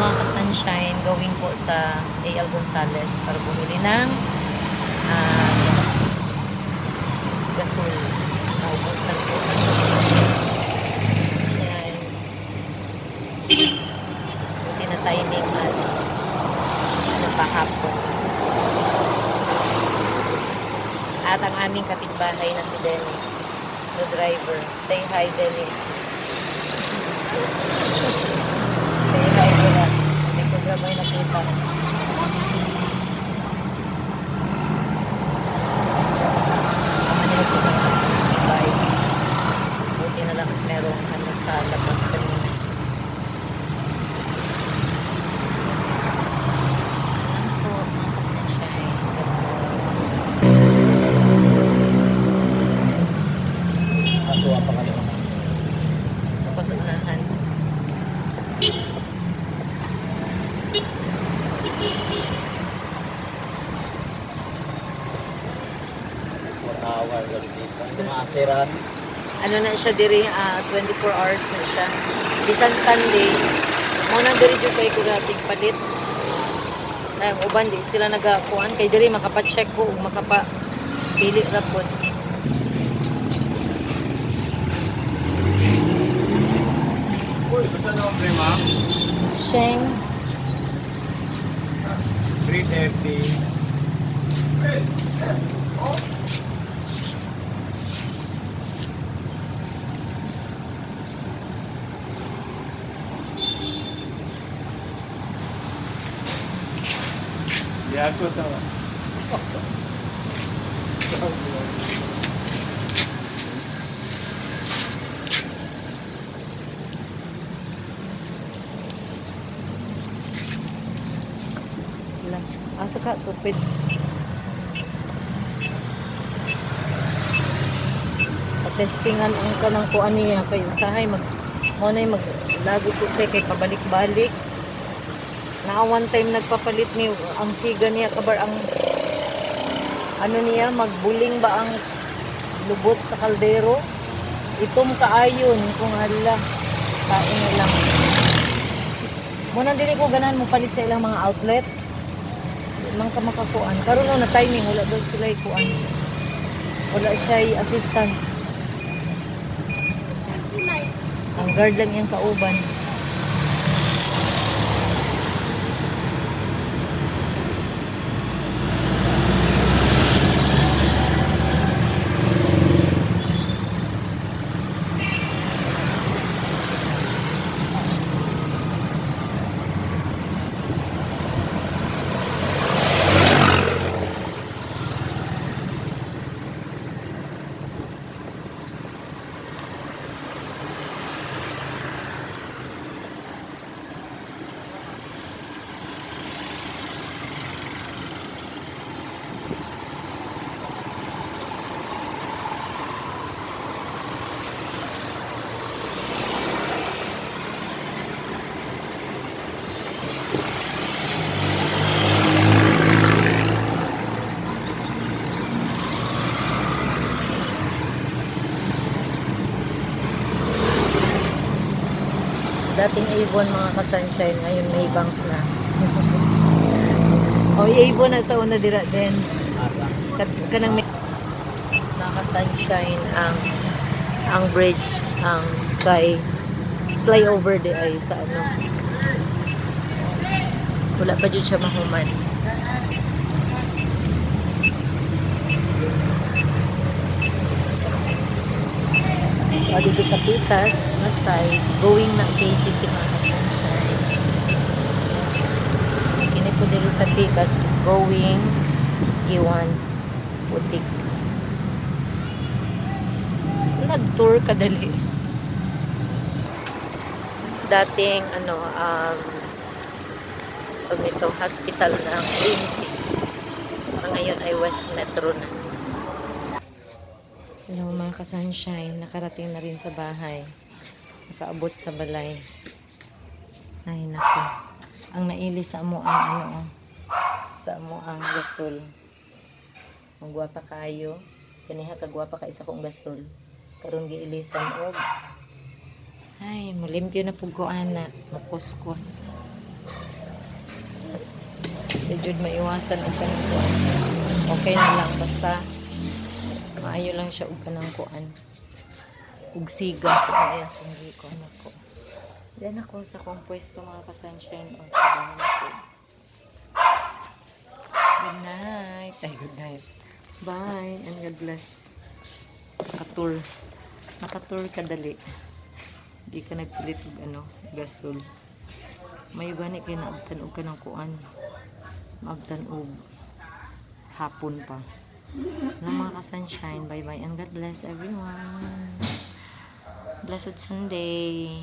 mga ka-sunshine, going po sa A.L. Gonzales para bumili ng gasol. Naubusan po ng gasol. Ayan. Buti na timing pahapon. At ang aming kapitbahay na si Dennis, the driver. Say hi, Dennis. Say hi, Dennis. May programa yung nakita. Manila po sa kapitbahay. Buti na lang merong sa labas kanina. Pasunahan. Ano na siya diri, 24 hours na siya. Bisan Sunday, mo nang diri jud kay kuratig palit. Ang uban di sila nagakuan kay diri makapa-check ko ug makapa-pili ra pod. Uy, basta nombre, ma'am? Sheng 330. Di ako to. asa ka tupid. Testingan ang kanang kuan niya kay usahay mo nay maglago ko say kay pabalik-balik. Na one time nagpapalit ni ang siga niya kabar ang ano niya magbuling ba ang lubot sa kaldero. Itom kaayon kung hala sain na lang. Muna dili ko ganahan mo palit sa ilang mga outlet. Mang ka makakuan. Karon na timing wala daw sila kuan. Wala siya assistant. Ang guard lang yung kauban. Dating Avon mga ka-sunshine, ngayon may bank na. O Avon na sa una dira din. Kanang may mga ka-sunshine ang bridge, ang sky flyover di ay sa ano. Wala pa jud siya mahuman. O dito sa Pikas, Masay, going na KCC mga ka-sunshine. Kini po dito sa Pikas is going Iwan Putik. Nag-tour kadali. Dating pag ito, hospital ng ANC. Ngayon ay West Metro na. Hello mga ka-sunshine, nakarating na rin sa bahay. Nakaabot sa balay. Ay nako. Ang naili sa amo ang sa amo ang gasol. Ang gwapa kayo. Kaniha kagwapa ka isa kong gasol. Karon giilisan og ay, mulimpyo na pug ko ana, makuskus. jud maiwasan og kanang kuan. Okay na lang basta maayo lang siya og kanang kuan. Ug siga ko ay akong gikuan ako. Diyan ako sa kong pwesto mga ka-sunshine o trabaho na ko. Good night. Ay, good night. Bye and God bless. Nakatur. Nakatur ka dali. Di ka nagpilit og ano, gasol. Mayo gani kay naabtan og kanang kuan. Maabtan og hapon pa. Na mga ka-sunshine. Bye bye and God bless everyone. Blessed Sunday.